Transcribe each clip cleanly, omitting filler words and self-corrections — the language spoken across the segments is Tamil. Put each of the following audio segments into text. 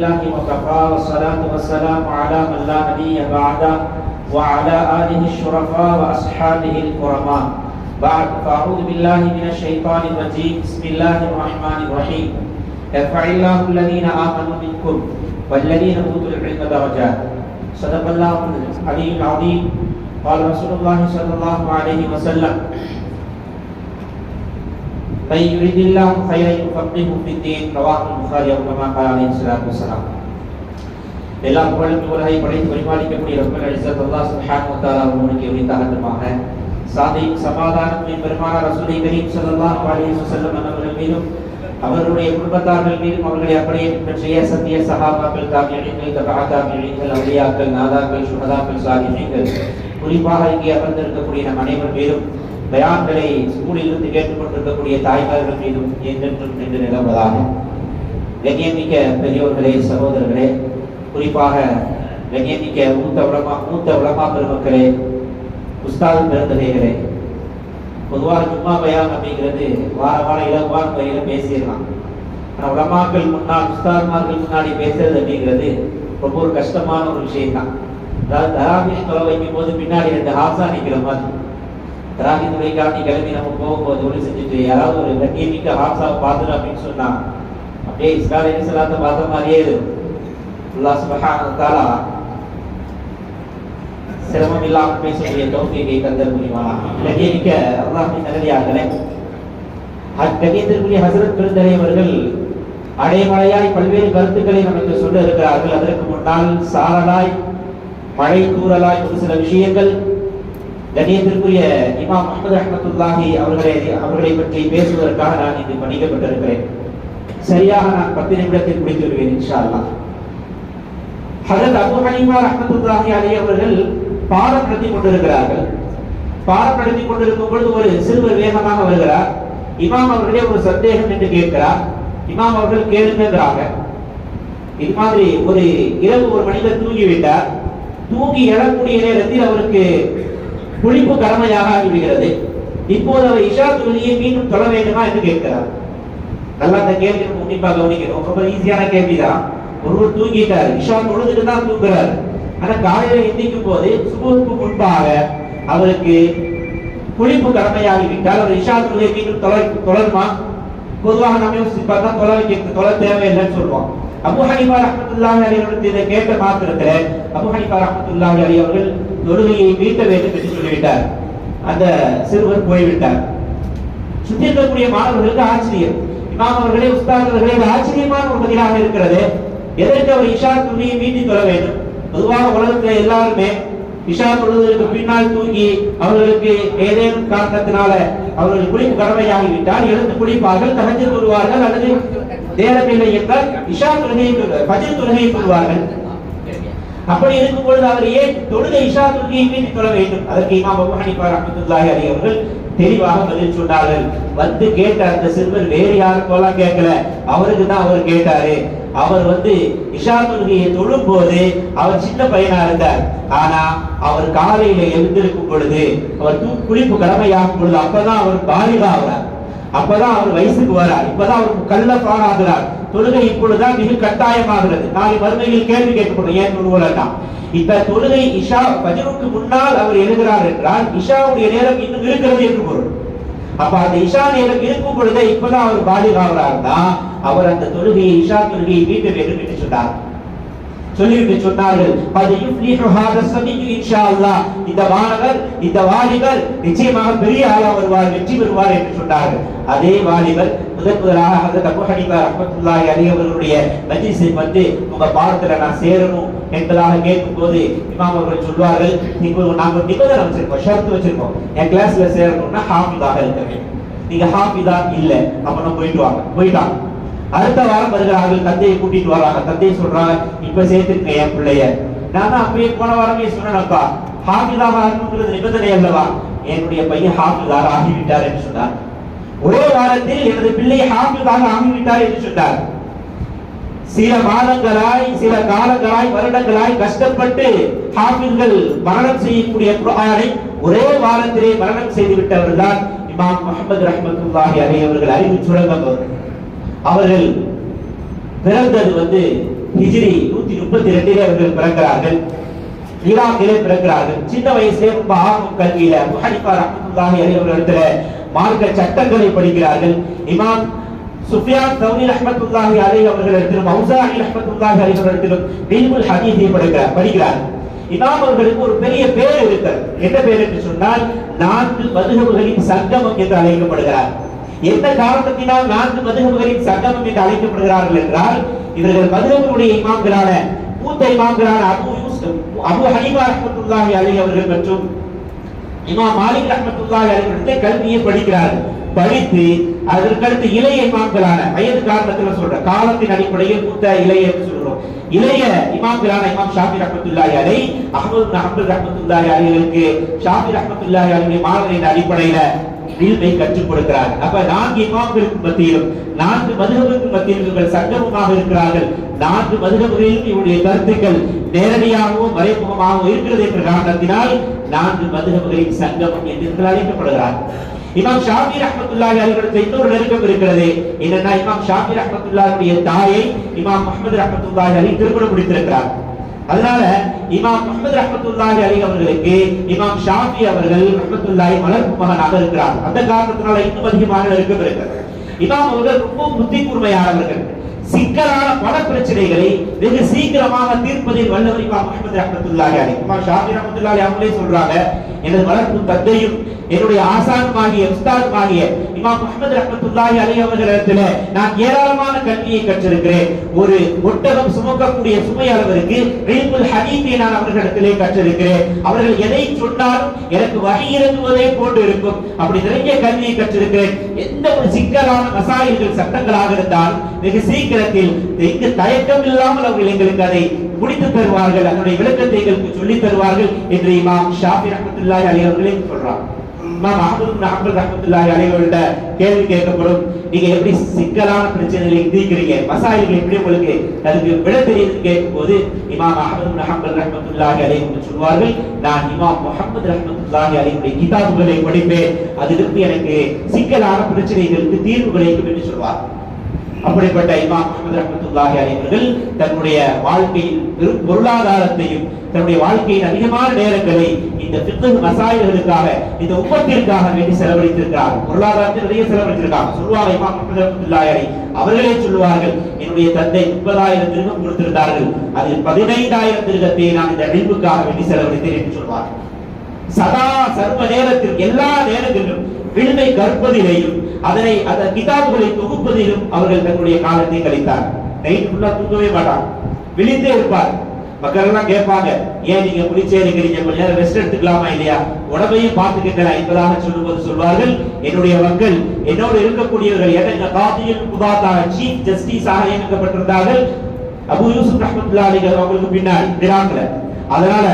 الله وكفى والصلاة والسلام على من لا نبي بعده وعلى آله الشرفاء وأصحابه الكرماء بعد فأعوذ بالله من الشيطان الرجيم بسم الله الرحمن الرحيم يرفع الله الذين آمنوا منكم والذين أوتوا العلم درجات صدق الله العلي العظيم قال رسول الله صلى الله عليه وسلم من يريد الله خيرا يفقهه في الدين رواه البخاري كما قال عليه الصلاة والسلام எல்லா புகழும் உலகை படைத்து பரிபாலிக்கக்கூடிய ரப்பல் இஸ்ஸத் அல்லாஹ் சுப்ஹானஹு வ தஆலா அவர்களுக்கு உரித்தாகட்டுமாக. சாந்தி சமாதானம் பெருமானார் ரசூலை கரீம் ஸல்லல்லாஹு அலைஹி வஸல்லம் அவர்கள் மீதும் அவர்களுடைய குடும்பத்தார்கள் மீதும் அவர்களை அப்படியே பின்பற்றிய சத்திய சஹாபாக்கள் தாபிஈன்கள் தபா தாபிஈன்கள் அவுலியாக்கள் நாதாக்கள் சுஹதாக்கள் சாலிஹீன்கள் குறிப்பாக இங்கே அமர்ந்திருக்கக்கூடிய நம் அனைவர் மீதும் பயான்களை ஸ்கூலில் இருந்து கேட்டுக்கொண்டிருக்கக்கூடிய தாய்மார்கள் மீதும் என்றென்றும் நின்று நிலவுவதாக. கண்ணியமிக்க பெரியோர்களே, சகோதரர்களே, குறிப்பாக கண்ணியமிக்க மூத்த உலமா பெருமக்களே, உஸ்தாது பெருந்தகைகளே, பொதுவாக ஜும்மா பயான் அப்படிங்கிறது வார இலகுவான முறையில் பேசிடலாம். ஆனால் உலமாக்கள் முன்னால் உஸ்தாத்மார்கள் முன்னாடி பேசுறது அப்படிங்கிறது ரொம்ப ஒரு கஷ்டமான ஒரு விஷயம் தான். அதாவது தராபீஹ் தொலை வைக்கும் போது பின்னாடி 2 ஹாஃபா நிற்கிற மாதிரி. தராபீஹ் தொலைக்காண்டி கிளம்பி நம்ம போகும்போது ஒளி செஞ்சுட்டு யாராவது ஒரு கண்ணியமிக்க ஹாஃபாவை பார்த்துடும் அப்படின்னு சொன்னா அப்படியே இஸ்ராயேல் சலாத்தை பார்த்த மாதிரியே இருக்கும். அல்லாஹ் சுப்ஹானஹு வ தஆலா சிரமம் இல்லாமல் பேசக்கூடிய தௌஃபீகை தந்தல் புரிவானாக. கண்ணியமிக்க அல்லாஹ்வின் நல்லடியார்களே, கண்ணியத்திற்குரிய ஹஸரத் பெருந்தகை அவர்கள் அடைமழையாய் பல்வேறு கருத்துக்களை நமக்கு சொல்ல இருக்கிறார்கள். அதற்கு முன்னால் சாரலாய் மழை தூறலாய் ஒரு சில விஷயங்கள் கண்ணியத்திற்குரிய இமாம் அஹ்மத் ரஹ்மத்துல்லாஹி அவர்களை பற்றி பேசுவதற்காக நான் இங்கு பணிக்கப்பட்டிருக்கிறேன். சரியாக நான் 10 நிமிடத்தில் முடித்து விடுவேன் இன்ஷா அல்லாஹ். ஹஜ்ரத் அபூ ஹனீஃபா ரஹ்மத்துல்லாஹி அலைஹி அவர்கள் பாடம் நடத்தி கொண்டிருக்கிறார்கள். பாடம் நடத்தி கொண்டிருக்கும் பொழுது ஒரு சிறுவர் வேகமாக வருகிறார். இமாம் அவர்களே ஒரு சந்தேகம் என்று கேட்கிறார். இமாம் அவர்கள் கேளுங்கிறாங்க. இது மாதிரி ஒரு இரவு ஒரு மனிதர் தூங்கிவிட்டார். தூங்கி எழக்கூடிய நேரத்தில் அவருக்கு குளிப்பு கடமையாக ஆகிவிடுகிறது. இப்போது அவர் இஷா தொழுகையை மீண்டும் தொழ வேண்டுமா என்று கேட்கிறார். நல்லா அந்த கேள்வி உன்னிப்பாக கவனிக்கணும். ரொம்ப ஈஸியான கேள்விதான். ஒருவர் தூங்கிட்டார், இஷா தொழுதுட்டு தான் தூங்குறார். ஆனா காலையில எந்திக்கும் போது சுபுக்கு முன்பாக அவருக்கு குளிப்பு கடமையாகிவிட்டால் அவர் இஷா தொழுகை மீண்டும் தொழணுமா? பொதுவாக நம்ம யோசிச்சு பார்த்தா தொழ தேவையில்லைன்னு சொல்லுவோம். அபூ ஹனீஃபா ரஹ்மத்துல்லாஹி அலைஹி அவர்கள் இதை கேட்ட மாத்திரத்தில் அபூ ஹனீஃபா ரஹ்மத்துல்லாஹி அலைஹி அவர்கள் தொழுகையை மீட்ட வேண்டும் என்று சொல்லிவிட்டார். அந்த சிறுவர் போய்விட்டார். சுற்றி இருக்கக்கூடிய மாணவர்களுக்கு ஆச்சரியம். இமாம் அவர்களே, உஸ்தாத் அவர்களே, ஆச்சரியமான ஒரு பதிலாக இருக்கிறது. எதற்கு அவர் இஷா தொழுகையை மீட்டி தொழ வேண்டும்? பொதுவாக உலகத்தில் எல்லாருமே இஷா தொழுவதற்கு பின்னால் தூங்கி அவர்களுக்கு ஏதேனும் காரணத்தினால அவர்கள் குளிப்பு கடமையாகிவிட்டால் எழுந்து குளிப்பார்கள், தஹஜ்ஜுத் தொழுவார்கள், அல்லது நேரமில்லை என்றால் இஷா தொழுகையை ஃபஜ்ர் தொழுகையை தொழுவார்கள். அப்படி இருக்கும் பொழுது அவர் ஏன் தொழுகை இஷா தொழுகையை மீட்டி தொழ வேண்டும்? அதற்கு இமாம் அபூ ஹனீஃபா ரஹ்மத்துல்லாஹி அலைஹி அவர்கள் தெளிவாக பதில் சொன்னார்கள். வந்து கேட்ட அந்த சிறுவர் வேறு யாருக்கெல்லாம் கேட்கல, அவருக்கு தான் அவர் கேட்டாரு. அவர் இஷா தொழுகையை தொழும் போது அவர் சின்ன பையனா இருந்தார். ஆனா அவர் காலையில எழுந்திருக்கும் பொழுது அவர் குளிப்பு கடமையாகும் பொழுது அப்பதான் அவர் பாலிகா ஆகிறார், அப்பதான் அவர் வயசுக்கு வரார், இப்பதான் அவர் கல்லஃபான் ஆகிறார். தொழுகை இப்பொழுதுதான் மிக கட்டாயமாகிறது. நாளை மறுமையில் கேள்வி கேட்கப்படும், ஏன் தொழுவலாம்? இப்ப தொழுகை இஷா ஃபஜ்ருக்கு முன்னால் அவர் எழுகிறார் என்றால் இஷாவுடைய நேரம் இன்னும் இருக்கிறது என்று பொருள். அப்ப அந்த இஷா நேரம் இருக்கும் பொழுதே இப்பதான் அவர் பாலிகாகிறார்னா அவர் அந்த தொழுகையை இஷா தொழுகையை மீட்ட வேண்டும் என்று சொன்னார். சொல்லிவிட்டு சொன்னார்கள், இந்த மாணவர், இந்த வாலிபர் நிச்சயமாக பெரிய ஆளா வருவார், வெற்றி பெறுவார் என்று சொன்னார்கள். அதே வாலிபர் முதலாக ஹஜ்ரத் அபூ ஹனீஃபா ரஹ்மத்துல்லாஹி அலைஹி அவர்களுடைய மஜ்லிஸை உங்க பாடத்துல நான் சேரணும் என்பதாக கேட்கும் போது இமாம் அவர்கள் சொல்வார்கள், நாங்க நிபந்தனை வச்சிருக்கோம், ஷர்த்து வச்சிருக்கோம், என் கிளாஸ்ல சேரணும்னா ஹாஃபிதாக இருக்க வேண்டும். நீங்க ஹாஃபிதா இல்ல அப்ப போயிட்டாங்க. அடுத்த வாரம் வருகிறார்கள், தந்தையை கூட்டிட்டு வராங்க. தந்தையை சொல்றாங்க, இப்ப சேர்த்துருக்க என் பிள்ளைய. நான் அப்பயே போன வாரமே சொன்னேன்ப்பா, ஹாஃபிதாக ஆகணுங்கிறது நிபந்தனை அல்லவா? என்னுடைய பையன் ஹாஃபிதாக ஆகிவிட்டார் என்று சொன்னார். ஒரே வாரத்தில் எனது பிள்ளை ஹாஃபிதாக ஆகிவிட்டார் என்று சொன்னார். சில மாதங்களாய், சில காலங்களாய், வருடங்களாய் கஷ்டப்பட்டு ஹாஃபிஸ்கள் மரணம் செய்யக்கூடிய குர்ஆனை ஒரே வாரத்திலே மரணம் செய்து விட்டவர்கள் தான் இமாம் முஹம்மது ரஹ்மத்துல்லாஹி அலைஹி அவர்கள். அறிவு சுரங்கம் அவர்கள் பிறந்தது ஹிஜ்ரி 132 அவர்கள் பிறக்கிறார்கள். ஈராக்கிலே பிறக்கிறார்கள். சின்ன வயசுலே ரொம்ப ஆர்வம் கல்வியில அபூ ஹனீஃபா ரஹ்மத்துல்லாஹி அலைஹி அவர்களிடத்துல மார்க்க சட்டங்களை படிக்கிறார்கள். இமாம் சுஃபியான் தௌரி ரஹ்மத்துல்லாஹி அலைஹி அவர்களிடத்திலும் அவுஸாஇ ரஹ்மத்துல்லாஹி அலைஹி அவர்களிடத்திலும் இல்முல் ஹதீஸை படிக்கிறார்கள். இமாம் அவர்களுக்கு ஒரு பெரிய பேர் இருக்கிறது. என்ன பேர் என்று சொன்னால் 4 மதுஹபுகளின் சங்கமம் என்று அழைக்கப்படுகிறார். எந்த காரணத்தினால் 4 மதுஹபுகளின் சங்கமம் என்று அழைக்கப்படுகிறார்கள் என்றால், இவர்கள் மதுஹபுடைய இமாம்களான மூத்த இமாம்களான அபூ ஹனீஃபா ரஹ்மத்துல்லாஹி அலைஹி அவர்கள் மற்றும் இமாம் மாலிக் ரஹ்மத்துல்லாஹி அலைஹி அவர்கள் கல்வியை படிக்கிறார்கள். படித்து அதற்கடுத்து இளைய இமாம்களான வயது காரணத்தில் சொல்ற காலத்தின் அடிப்படையில் மூத்த இளைய என்று சொல்றோம். இளைய இமாம்களான இமாம் ஷாஃபி ரஹ்மத்துல்லாஹி அலைஹி, அஹ்மத் பின் ஹம்பல் ரஹ்மத்துல்லாஹி அலைஹிக்கு ஷாஃபி ரஹ்மத்துல்லாஹி அலைஹி மாணவரின் அடிப்படையில இல்மை கற்றுக் கொடுக்கிறார்கள். அப்ப 4 இமாம்களுக்கு மத்தியிலும் 4 மதுஹபுக்கு மத்தியிலும் இவர்கள் சங்கமமாக இருக்கிறார்கள். 4 மதுஹபுகளிலும் இவருடைய கருத்துக்கள் நேரடியாகவும் மறைமுகமாகவும் இருக்கிறது என்ற காரணத்தினால் 4 மதுஹபுகளின் சங்கமம் என்று அழைக்கப்படுகிறார்கள். இமாம் ஷாஃபி ரஹ்மத்துல்லாஹி அலைஹி இன்னொரு நெருக்கம் இருக்கிறது. என்னன்னா, இமாம் ஷாஃபி ரஹ்மத்துல்லாஹியுடைய தாயை இமாம் முஹம்மது ரஹ்மத்துல்லாஹி அலைஹி திருமணம் முடித்திருக்கிறார். அதனால இமாம் முஹம்மது ரஹ்மத்துல்லாஹி அலைஹி அவர்களுக்கு இமாம் ஷாஃபி அவர்கள் ரஹ்மத்துல்லாஹி வளர்ப்பு மகனாக இருக்கிறார். அந்த காரணத்தினால இன்னும் அதிகமான நெருக்கம் இருக்கிறது. இமாம் அவர்கள் ரொம்ப புத்தி கூர்மையானவர்கள். சிக்கலான பல பிரச்சனைகளை வெகு சீக்கிரமாக தீர்ப்பதில் வல்லவர் இமாம் முஹம்மது ரஹ்மத்துல்லாஹி அலைஹி. இமாம் ஷாஃபி ரஹ்மத்துல்லாஹி அவங்களே சொல்றாங்க, எனது வளர்ப்பு தந்தையும் என்னுடைய ஆசானுமாகிய உஸ்தாதுமாகிய இமாம் முஹம்மது ரஹ்மத்துல்லாஹி அலைஹி அவர்களிடத்தில் நான் ஏராளமான கல்வியை கற்றிருக்கிறேன். ஒரு ஒட்டகம் சுமக்கக்கூடிய சுமை அளவிற்கு இல்முல் ஹதீஸை நான் அவர்களிடத்திலே கற்றிருக்கிறேன். அவர்கள் எதை சொன்னாலும் எனக்கு வஹி இறங்குவதை போன்று இருக்கும். அப்படி நிறைய கல்வியை கற்றிருக்கிறேன். எந்த ஒரு சிக்கலான மசாயில்கள் சட்டங்களாக இருந்தாலும் வெகு சீக்கிரத்தில் எங்கு தயக்கம் இல்லாமல் அவர்கள் எங்களுக்கு அதை முடித்து தருவார்கள், அதனுடைய விளக்கத்தை எங்களுக்கு சொல்லி தருவார்கள் என்று இமாம் ஷாஃபி ரஹ்மத்துல்லாஹி அலைஹி அவர்களே சொல்றாங்க. இமாம் அஹ்மத் பின் ஹம்பல் ரஹ்மத்துல்லாஹி அலைஹி அவர்கள்ட்ட கேள்வி கேட்கப்படும், நீங்க எப்படி சிக்கலான பிரச்சனைகளை தீர்க்கிறீங்க, மசாயில்கள் எப்படி உங்களுக்கு அதுக்கு விட தெரியுதுன்னு கேட்கும்போது இமாம் அஹ்மத் பின் ஹம்பல் ரஹ்மத்துல்லாஹி அலைஹி சொல்வார்கள், நான் இமாம் முஹம்மது ரஹ்மத்துல்லாஹி அலைஹியுடைய கிதாபுகளை படிப்பேன், அதிலிருந்து எனக்கு சிக்கலான பிரச்சனைகளுக்கு தீர்வு கிடைக்கும் என்று சொல்வார். அப்படிப்பட்ட இமாம் முஹம்மது ரஹ்மத்துல்லாஹி அலைஹி அவர்கள் தன்னுடைய வாழ்க்கையின் பெரும் பொருளாதாரத்தையும் தன்னுடைய வாழ்க்கையின் அதிகமான நேரங்களை இந்த ஃபிக்ஹ் மசாயில்களுக்காக, இந்த உம்மத்திற்காக வேண்டி செலவழித்திருக்கிறார். பொருளாதாரத்தில் நிறைய செலவழித்திருக்காங்க. சொல்லுவாங்க இமாம் முஹம்மது ரஹ்மத்துல்லாஹி அலைஹி அவர்களே சொல்லுவார்கள், என்னுடைய தந்தை 30,000 திர்ஹம் கொடுத்திருந்தார்கள், அதில் 15,000 திர்ஹத்தை நான் இந்த இல்முக்காக வேண்டி செலவழித்தேன் என்று சொல்வார்கள். சதா சர்வ நேரத்தில் எல்லா நேரங்களிலும் இல்மை கற்பதிலேயும் அதனை அந்த கிதாபுகளை தொகுப்பதிலும் அவர்கள் தன்னுடைய காலத்தை கழித்தார். நைட் ஃபுல்லா தூங்கவே மாட்டாங்க, விழித்தே இருப்பார். மக்கள் எல்லாம் கேட்பாங்க, ஏன் நீங்க முடிச்சே இருக்கிறீங்க, கொஞ்ச நேரம் ரெஸ்ட் எடுத்துக்கலாமா இல்லையா, உடம்பையும் பார்த்துக்கிட்டேன் என்பதாக சொல்லும்போது சொல்வார்கள், என்னுடைய மக்கள் என்னோடு இருக்கக்கூடியவர்கள் என்ன காதியில் குதாத்தாக சீஃப் ஜஸ்டிஸாக நியமிக்கப்பட்டிருந்தார்கள் அபூ யூசுப் ரஹ்மத்துல்லாஹி அலைஹி அவங்களுக்கு பின்னாடி ஈராக்ல. அதனால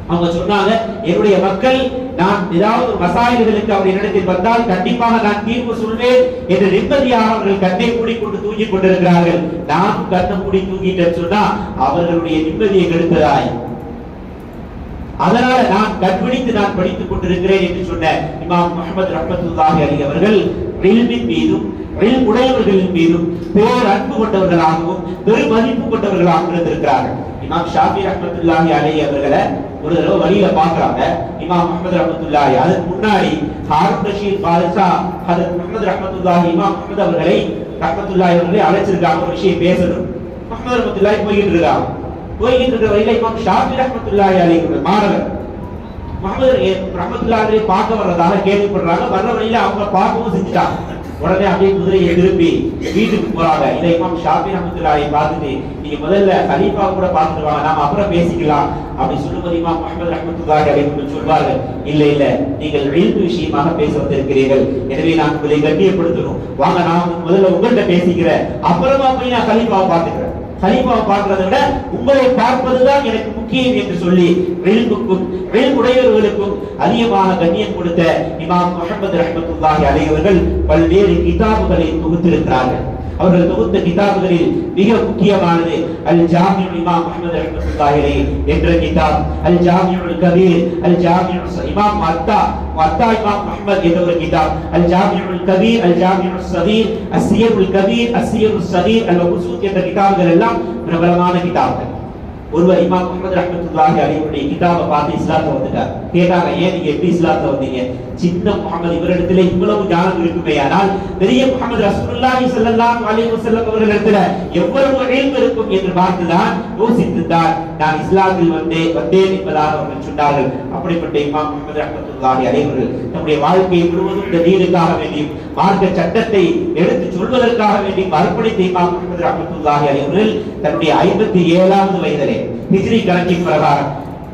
அவங்க சொன்னாங்க, என்னுடைய மக்கள் நான் ஏதாவது மசாயில்களுக்கு அவருடைய இடத்தில் வந்தால் கண்டிப்பாக நான் தீர்வு சொல்வேன் என்று நிம்மதியாக அவர்கள் கண்ணை மூடிக்கொண்டு தூங்கிக் கொண்டிருக்கிறார்கள். நான் கண்ணை மூடி தூங்கிட்டேன்னு சொன்னா அவர்களுடைய நிம்மதியை கெடுத்ததாய், அதனால நான் கண்பிடித்து நான் படித்துக் கொண்டிருக்கிறேன் என்று சொன்ன இமாம் முஹம்மது ரஹ்மத்துல்லாஹி அலைஹி அவர்கள் இல்மின் மீதும் இல்ம் உடையவர்களின் மீதும் பேர் அன்பு கொண்டவர்களாகவும் பெரும் மதிப்பு கொண்டவர்களாகவும் இருந்திருக்கிறார்கள். இமாம் ஷாஃபி ரஹ்மத்துல்லாஹி அலைஹி அவர்களை ஒரு தடவை வழியில பாக்குறாங்க. இமாம் முஹம்மது ரஹ்மத்துல்லாஹி, அதுக்கு முன்னாடி ஹாரூன் ரஷீத் பாதுஷா ஹஜ்ரத் முஹம்மது ரஹ்மத்துல்லாஹி இமாம் முஹம்மது அவர்களை ரஹ்மத்துல்லாஹி அவர்களை அழைச்சிருக்காங்க, ஒரு விஷயம் பேசணும். முஹம்மது ரஹ்மத்துல்லாஹி போயிட்டு இருக்காங்க. போயிட்டு இருக்கிற வழியில இமாம் ஷாஃபி ரஹ்மத்துல்லாஹி அலைஹி மாணவர் முஹம்மது ரஹ்மத்துல்லாஹி அலைஹி பார்க்க வர்றதாக கேள்விப்படுறாங்க. வர்ற வழியில அவங்க பார்க்கவும் செஞ்சுட்டாங்க. உடனே அப்படியே குதிரையை திருப்பி வீட்டுக்கு போறாங்க. இதை இமாம் ஷாஃபி ரஹ்மத்துல்லாஹி பார்த்துட்டு, நீங்க முதல்ல கலீஃபா கூட பார்த்துட்டு வாங்க, நாம அப்புறம் பேசிக்கலாம் அப்படி சொல்லும்போது இமாம் முஹம்மது ரஹ்மத்துல்லாஹி அலைஹி சொல்வார்கள், இல்ல இல்ல, நீங்கள் இல்மு விஷயமாக பேச வந்திருக்கிறீர்கள், எனவே நான் உங்களை கண்ணியப்படுத்தணும், வாங்க நான் முதல்ல உங்கள்கிட்ட பேசிக்கிறேன், அப்புறமா போய் நான் கலீஃபாவை பார்த்துக்கிறேன், கலீஃபாவை பார்க்கிறதை விட உங்களை பார்ப்பதுதான் எனக்கு முக்கியம் என்று சொல்லி இல்முக்கும் இல்முடையவர்களுக்கும் அதிகமாக கண்ணியம் கொடுத்த இமாம் முஹம்மது ரஹ்மத்துல்லாஹி அலைஹி அவர்கள் பல்வேறு கிதாபுகளை தொகுத்திருக்கிறார்கள். அவர்கள் தொகுத்த கிதாபுகளில் மிக முக்கியமானது அல் ஜாமிஉல் இமாம் அஹ்மத் ரஹ்மத்துல்லாஹி அலைஹி என்ற கிதாப், அல் ஜாமிஉல் கபீர், அல் ஜாமிஉல் இமாம் முவத்தா இமாம் அஹ்மத் என்ற ஒரு கிதாப், அல் ஜாமிஉல் கபீர், அல் ஜாமிஉல் ஸகீர், அஸ்ஸியருல் கபீர், அஸ்ஸியருல் ஸகீர், அல் மபசூத் என்ற கிதாபுகள் எல்லாம் பிரபலமான கிதாபுகள். ஒருவர் இமாம் அஹ்மத் ரஹ்மத்துல்லாஹி அலைஹிவுடைய கிதாபை பார்த்து இஸ்லாத்துல வந்துட்டார். கேட்டாங்க, ஏன் நீங்க எப்படி இஸ்லாத்துல வந்தீங்க? சின்ன முஹம்மது இவரிடத்துல இவ்வளவு ஞானம் இருக்குமே, ஆனால் பெரிய முஹம்மது ரசூலுல்லாஹி ஸல்லல்லாஹு அலைஹி வஸல்லம் அவர்களிடத்துல எவ்வளவு இல்ம் இருக்கும் என்று பார்த்துதான் யோசித்துதான் நான் இஸ்லாத்தில் வந்தேன் என்பதாக அவர்கள் சொன்னார்கள். அப்படிப்பட்ட இமாம் அஹ்மத் ரஹ்மத்துல்லாஹி அலைஹி அவர்கள் நம்முடைய வாழ்க்கையை முழுவதும் இந்த தீனுக்காக வேண்டியும் மார்க்க சட்டத்தை எடுத்து சொல்வதற்காக வேண்டியும் அர்ப்பணித்த இமாம் அஹ்மத் ரஹ்மத்துல்லாஹி அலைஹி அவர்கள் தன்னுடைய 57வது வயதிலே ஹிஜ்ரி கணக்கின் பிரகாரம்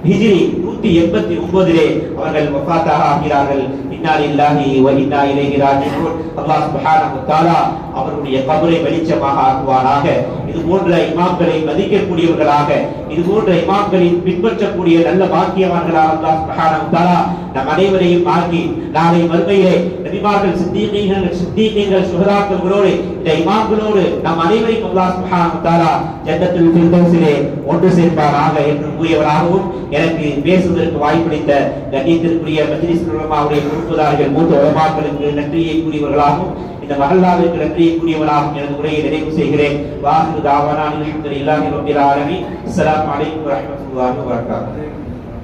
ஹிஜ்ரி 189 அவர்கள் வஃபாத்தாக ஆகிறார்கள். இன்னா லில்லாஹி வ இன்னா இலைஹி ராஜிஊன். அல்லாஹ் சுப்ஹானஹு வ தஆலா அவருடைய கபரை வெளிச்சமாக ஆக்குவானாக. இது போன்ற இமாம்களை மதிக்கக்கூடியவர்களாக, இது போன்ற இமாம்களின் பின்பற்றக்கூடிய நல்ல பாக்கியவான்களாக அல்லாஹ் சுப்ஹானஹு வ தஆலா நம் அனைவரையும் ஆக்கி நாளை மறுமையிலே நபிமார்கள், சித்தீகீன்கள், சுஹதாக்களோடு இந்த இமாம்களோடு நம் அனைவரையும் அல்லாஹ் சுப்ஹானஹு வ தஆலா ஜன்னத்துல் ஃபிர்தௌஸிலே ஒன்று சேர்ப்பானாக என்று கூறியவராகவும் எனக்கு பேசுவதற்கு வாய்ப்பளித்த கண்ணியத்திற்குரிய மஜ்லிஸ் உலமாவுடைய பொறுப்புதாரிகள், மூத்த உலமாக்களுக்கு நன்றியை கூறியவர்களாகவும் இந்த மஹல்லாவிற்கு நன்றியை கூறியவராகவும் எனது உரையை நிறைவு செய்கிறேன். வாஹிரு தாவானா அல்ஹம்துலில்லாஹி ரப்பில் ஆலமீன். அஸ்ஸலாமு அலைக்கும் வரஹ்மத்துல்லாஹி வபரகாத்துஹு.